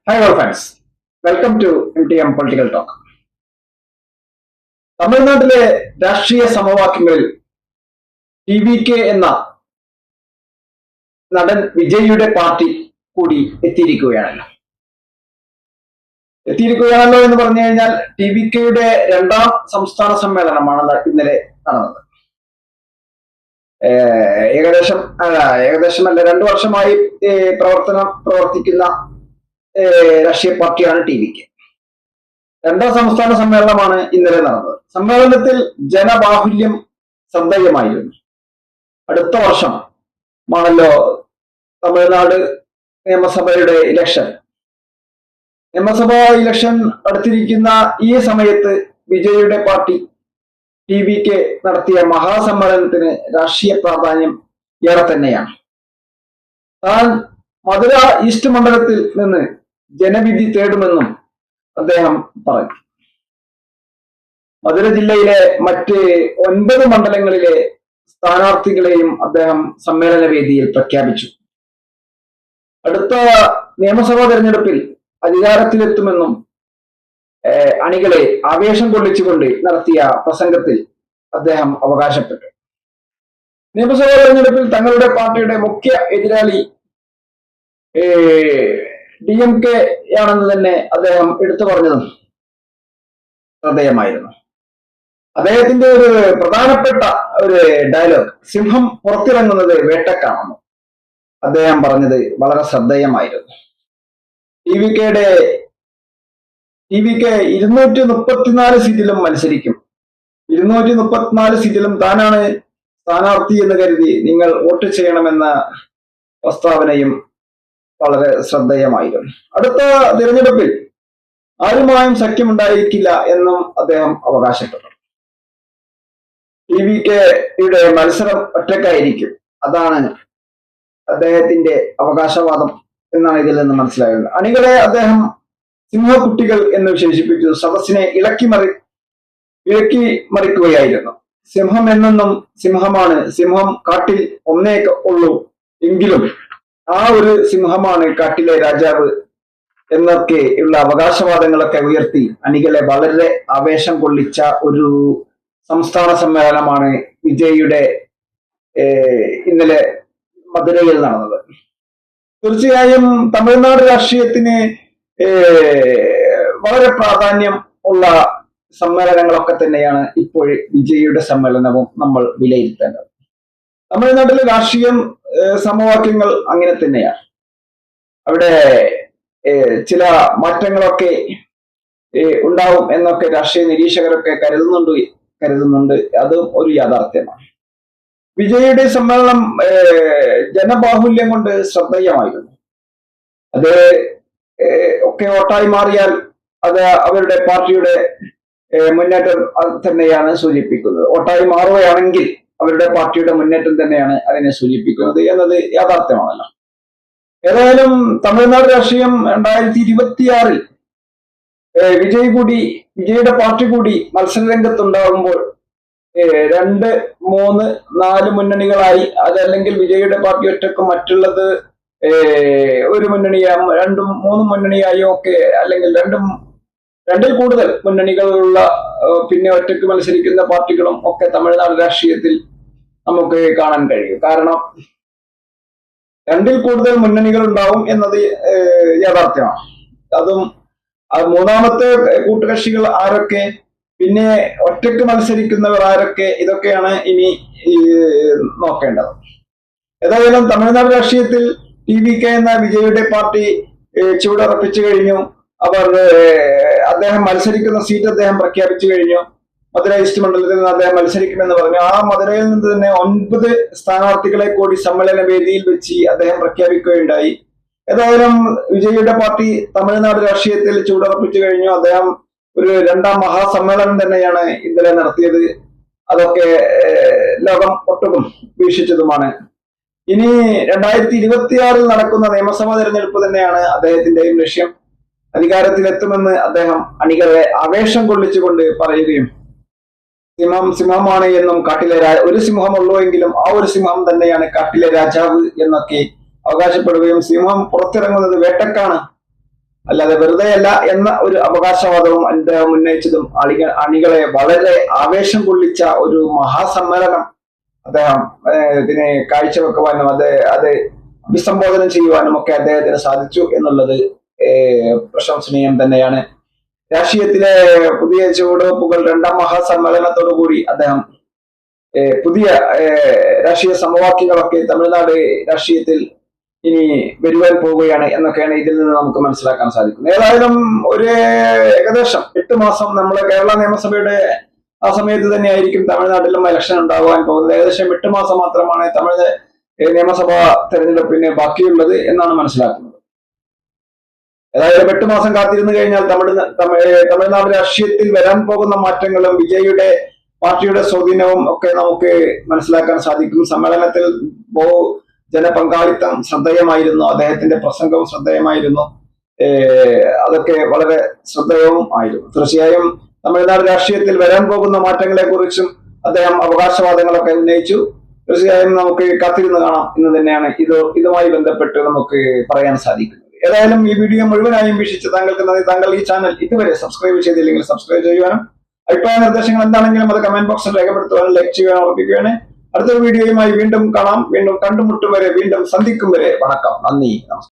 Hi all friends, welcome to MTM Political Talk. തമിഴ്നാട്ടിലെ രാഷ്ട്രീയ സമവാക്യങ്ങളിൽ TVK എന്ന നടൻ വിജയിയുടെ പാർട്ടി കൂടി എത്തിയിരിക്കുകയാണല്ലോ എന്ന് പറഞ്ഞു കഴിഞ്ഞാൽ TVKയുടെ രണ്ടാം സംസ്ഥാന സമ്മേളനമാണ് ഇന്നലെ നടന്നത്. ഏകദേശമല്ല 2 വർഷമായി പ്രവർത്തിക്കുന്ന രാഷ്ട്രീയ പാർട്ടിയാണ് TVK. രണ്ടാം സംസ്ഥാന സമ്മേളനമാണ് ഇന്നലെ നടന്നത്. സമ്മേളനത്തിൽ ജനബാഹുല്യം ശ്രദ്ധേയമായിരുന്നു. അടുത്ത വർഷമാണല്ലോ തമിഴ്നാട് നിയമസഭയുടെ ഇലക്ഷൻ. നിയമസഭാ ഇലക്ഷൻ അടുത്തിരിക്കുന്ന ഈ സമയത്ത് വിജയിയുടെ പാർട്ടി TVK നടത്തിയ മഹാസമ്മേളനത്തിന് രാഷ്ട്രീയ പ്രാധാന്യം ഏറെ തന്നെയാണ്. താൻ മധുര ഈസ്റ്റ് മണ്ഡലത്തിൽ നിന്ന് ജനവിധി തേടുമെന്നും അദ്ദേഹം പറഞ്ഞു. മധുര ജില്ലയിലെ മറ്റ് 9 മണ്ഡലങ്ങളിലെ സ്ഥാനാർത്ഥികളെയും അദ്ദേഹം സമ്മേളന വേദിയിൽ പ്രഖ്യാപിച്ചു. അടുത്ത നിയമസഭാ തെരഞ്ഞെടുപ്പിൽ അധികാരത്തിലെത്തുമെന്നും അണികളെ ആവേശം കൊള്ളിച്ചുകൊണ്ട് നടത്തിയ പ്രസംഗത്തിൽ അദ്ദേഹം അവകാശപ്പെട്ടു. നിയമസഭാ തെരഞ്ഞെടുപ്പിൽ തങ്ങളുടെ പാർട്ടിയുടെ മുഖ്യ എതിരാളി DMK ആണെന്ന് തന്നെ അദ്ദേഹം എടുത്തു പറഞ്ഞതും ശ്രദ്ധേയമായിരുന്നു. അദ്ദേഹത്തിന്റെ ഒരു പ്രധാനപ്പെട്ട ഒരു ഡയലോഗ്, സിംഹം പുറത്തിറങ്ങുന്നത് വേട്ടക്കാണെന്ന് അദ്ദേഹം പറഞ്ഞത് വളരെ ശ്രദ്ധേയമായിരുന്നു. TVK 234 സീറ്റിലും മത്സരിക്കും. 234 സീറ്റിലും താനാണ് സ്ഥാനാർത്ഥി എന്ന് കരുതി നിങ്ങൾ വോട്ട് ചെയ്യണമെന്ന പ്രസ്താവനയും വളരെ ശ്രദ്ധേയമായിരുന്നു. അടുത്ത തിരഞ്ഞെടുപ്പിൽ ആരുമായും സഖ്യമുണ്ടായിരിക്കില്ല എന്നും അദ്ദേഹം അവകാശപ്പെട്ടു. TVKയുടെ മത്സരം ഒറ്റക്കായിരിക്കും, അതാണ് അദ്ദേഹത്തിന്റെ അവകാശവാദം എന്നാണ് ഇതിൽ നിന്ന് മനസ്സിലായത്. അണികളെ അദ്ദേഹം സിംഹക്കുട്ടികൾ എന്ന് വിശേഷിപ്പിച്ചു. സദസ്സിനെ ഇളക്കി മറിക്കുകയായിരുന്നു. സിംഹം എന്നെന്നും സിംഹമാണ്, സിംഹം കാട്ടിൽ ഒന്നേ ഉള്ളൂ, എങ്കിലും ആ ഒരു സിംഹമാണ് കാട്ടിലെ രാജാവ് എന്നൊക്കെയുള്ള അവകാശവാദങ്ങളൊക്കെ ഉയർത്തി അണികളെ വളരെ ആവേശം കൊള്ളിച്ച ഒരു സംസ്ഥാന സമ്മേളനമാണ് വിജയിയുടെ ഇന്നലെ മധുരയിൽ നടന്നത്. തീർച്ചയായും തമിഴ്നാട് രാഷ്ട്രീയത്തിന് വളരെ പ്രാധാന്യം ഉള്ള സമ്മേളനങ്ങളൊക്കെ തന്നെയാണ് ഇപ്പോൾ വിജയിയുടെ സമ്മേളനവും നമ്മൾ വിലയിരുത്തേണ്ടത്. തമിഴ്നാട്ടിലെ രാഷ്ട്രീയം സമവാക്യങ്ങൾ അങ്ങനെ തന്നെയാണ്. അവിടെ ചില മാറ്റങ്ങളൊക്കെ ഉണ്ടാവും എന്നൊക്കെ രാഷ്ട്രീയ നിരീക്ഷകരൊക്കെ കരുതുന്നുണ്ട്. അതും ഒരു യാഥാർത്ഥ്യമാണ്. വിജയിയുടെ സമ്മേളനം ജനബാഹുല്യം കൊണ്ട് ശ്രദ്ധേയമായിരുന്നു. അത് ഒക്കെ വോട്ടായി മാറിയാൽ അത് അവരുടെ പാർട്ടിയുടെ മുന്നേറ്റം തന്നെയാണ് സൂചിപ്പിക്കുന്നത്. വോട്ടായി മാറുകയാണെങ്കിൽ അവരുടെ പാർട്ടിയുടെ മുന്നേറ്റം തന്നെയാണ് അതിനെ സൂചിപ്പിക്കുന്നത് എന്നത് യാഥാർത്ഥ്യമാണല്ലോ. ഏതായാലും തമിഴ്നാട് രാഷ്ട്രീയം 2026 വിജയിയുടെ പാർട്ടി കൂടി മത്സര രംഗത്തുണ്ടാകുമ്പോൾ 2, 3, 4 മുന്നണികളായി, അതല്ലെങ്കിൽ വിജയിയുടെ പാർട്ടി ഒറ്റക്കും മറ്റുള്ളത് ഒരു മുന്നണിയായും 2, 3 മുന്നണിയായും ഒക്കെ, അല്ലെങ്കിൽ 2ൽ കൂടുതൽ മുന്നണികളുള്ള പിന്നെ ഒറ്റക്ക് മത്സരിക്കുന്ന പാർട്ടികളും ഒക്കെ തമിഴ്നാട് രാഷ്ട്രീയത്തിൽ നമുക്ക് കാണാൻ കഴിയും. കാരണം 2ൽ കൂടുതൽ മുന്നണികൾ ഉണ്ടാവും എന്നത് യാഥാർത്ഥ്യമാണ്. അതും മൂന്നാമത്തെ കൂട്ടുകക്ഷികൾ ആരൊക്കെ, പിന്നെ ഒറ്റക്ക് മത്സരിക്കുന്നവർ ആരൊക്കെ, ഇതൊക്കെയാണ് ഇനി നോക്കേണ്ടത്. ഏതായാലും തമിഴ്നാട് രാഷ്ട്രീയത്തിൽ TVK എന്ന വിജയിയുടെ പാർട്ടി ചുവടുറപ്പിച്ചു കഴിഞ്ഞു. അദ്ദേഹം മത്സരിക്കുന്ന സീറ്റ് അദ്ദേഹം പ്രഖ്യാപിച്ചു കഴിഞ്ഞു. മധുര ഈസ്റ്റ് മണ്ഡലത്തിൽ നിന്ന് അദ്ദേഹം മത്സരിക്കുമെന്ന് പറഞ്ഞു. ആ മധുരയിൽ നിന്ന് തന്നെ 9 സ്ഥാനാർത്ഥികളെ കൂടി സമ്മേളന വേദിയിൽ വെച്ച് അദ്ദേഹം പ്രഖ്യാപിക്കുകയുണ്ടായി. ഏതായാലും വിജയിയുടെ പാർട്ടി തമിഴ്നാട് രാഷ്ട്രീയത്തിൽ ചുവടുറപ്പിച്ചു കഴിഞ്ഞു. അദ്ദേഹം ഒരു രണ്ടാം മഹാസമ്മേളനം തന്നെയാണ് ഇന്നലെ നടത്തിയത്. അതൊക്കെ ലോകം ഒട്ടുക്കും വീക്ഷിച്ചതുമാണ്. ഇനി 2026 നടക്കുന്ന നിയമസഭാ തെരഞ്ഞെടുപ്പ് തന്നെയാണ് അദ്ദേഹത്തിന്റെയും ലക്ഷ്യം. അധികാരത്തിലെത്തുമെന്ന് അദ്ദേഹം അണികളെ ആവേശം കൊള്ളിച്ചുകൊണ്ട് പറയുകയും സിംഹമാണ് എന്നും കാട്ടിലെ ഒരു സിംഹമുള്ളൂ എങ്കിലും ആ ഒരു സിംഹം തന്നെയാണ് കാട്ടിലെ രാജാവ് എന്നൊക്കെ അവകാശപ്പെടുകയും സിംഹം പുറത്തിറങ്ങുന്നത് വേട്ടക്കാണ് അല്ലാതെ വെറുതെ അല്ല എന്ന ഒരു അവകാശവാദവും അദ്ദേഹം ഉന്നയിച്ചതും അണികളെ വളരെ ആവേശം കൊള്ളിച്ച ഒരു മഹാസമ്മേളനം അദ്ദേഹം ഇതിനെ കാഴ്ചവെക്കുവാനും അത് അഭിസംബോധന ചെയ്യുവാനും ഒക്കെ അദ്ദേഹത്തിന് സാധിച്ചു എന്നുള്ളത് പ്രശംസനീയം തന്നെയാണ്. രാഷ്ട്രീയത്തിലെ പുതിയ ചുവടുവെപ്പുകൾ രണ്ടാം മഹാസമ്മേളനത്തോടു കൂടി അദ്ദേഹം പുതിയ രാഷ്ട്രീയ സമവാക്യങ്ങളൊക്കെ തമിഴ്നാട് രാഷ്ട്രീയത്തിൽ ഇനി വരുവാൻ പോവുകയാണ് എന്നൊക്കെയാണ് ഇതിൽ നിന്ന് നമുക്ക് മനസ്സിലാക്കാൻ സാധിക്കുന്നത്. ഏതായാലും ഒരു ഏകദേശം 8 മാസം നമ്മളെ കേരള നിയമസഭയുടെ ആ സമയത്ത് തന്നെയായിരിക്കും തമിഴ്നാട്ടിലും ഇലക്ഷൻ ഉണ്ടാകുവാൻ പോകുന്നത്. ഏകദേശം 8 മാസം മാത്രമാണ് തമിഴ് നിയമസഭാ തെരഞ്ഞെടുപ്പിന് ബാക്കിയുള്ളത് എന്നാണ് മനസ്സിലാക്കുന്നത്. ഏതായാലും 8 മാസം കാത്തിരുന്നു കഴിഞ്ഞാൽ തമിഴ്നാട് രാഷ്ട്രീയത്തിൽ വരാൻ പോകുന്ന മാറ്റങ്ങളും വിജയുടെ പാർട്ടിയുടെ സ്വാധീനവും ഒക്കെ നമുക്ക് മനസ്സിലാക്കാൻ സാധിക്കും. സമ്മേളനത്തിൽ ജനപങ്കാളിത്തം ശ്രദ്ധേയമായിരുന്നു, അദ്ദേഹത്തിന്റെ പ്രസംഗവും ശ്രദ്ധേയമായിരുന്നു, അതൊക്കെ വളരെ ശ്രദ്ധേയവും ആയിരുന്നു. തീർച്ചയായും തമിഴ്നാട് രാഷ്ട്രീയത്തിൽ വരാൻ പോകുന്ന മാറ്റങ്ങളെ കുറിച്ചും അദ്ദേഹം അവകാശവാദങ്ങളൊക്കെ ഉന്നയിച്ചു. തീർച്ചയായും നമുക്ക് കാത്തിരുന്ന് കാണാം എന്ന് തന്നെയാണ് ഇതുമായി ബന്ധപ്പെട്ട് നമുക്ക് പറയാൻ സാധിക്കുന്നത്. ഏതായാലും ഈ വീഡിയോ മുഴുവനായും വീക്ഷിച്ച് താങ്കൾക്ക് നന്ദി. താങ്കൾ ഈ ചാനൽ ഇതുവരെ സബ്സ്ക്രൈബ് ചെയ്തില്ലെങ്കിൽ സബ്സ്ക്രൈബ് ചെയ്യുവാനും അഭിപ്രായ നിർദ്ദേശങ്ങൾ എന്താണെങ്കിലും അത് കമന്റ് ബോക്സിൽ രേഖപ്പെടുത്തുവാനും ലൈക്ക് ചെയ്യാനും ഓർമ്മിപ്പിക്കുകയാണ്. അടുത്തൊരു വീഡിയോയുമായി വീണ്ടും കാണാം. വീണ്ടും കണ്ടുമുട്ടും വരെ, വീണ്ടും സന്ധിക്കും വരെ വണക്കം. നന്ദി, നമസ്കാരം.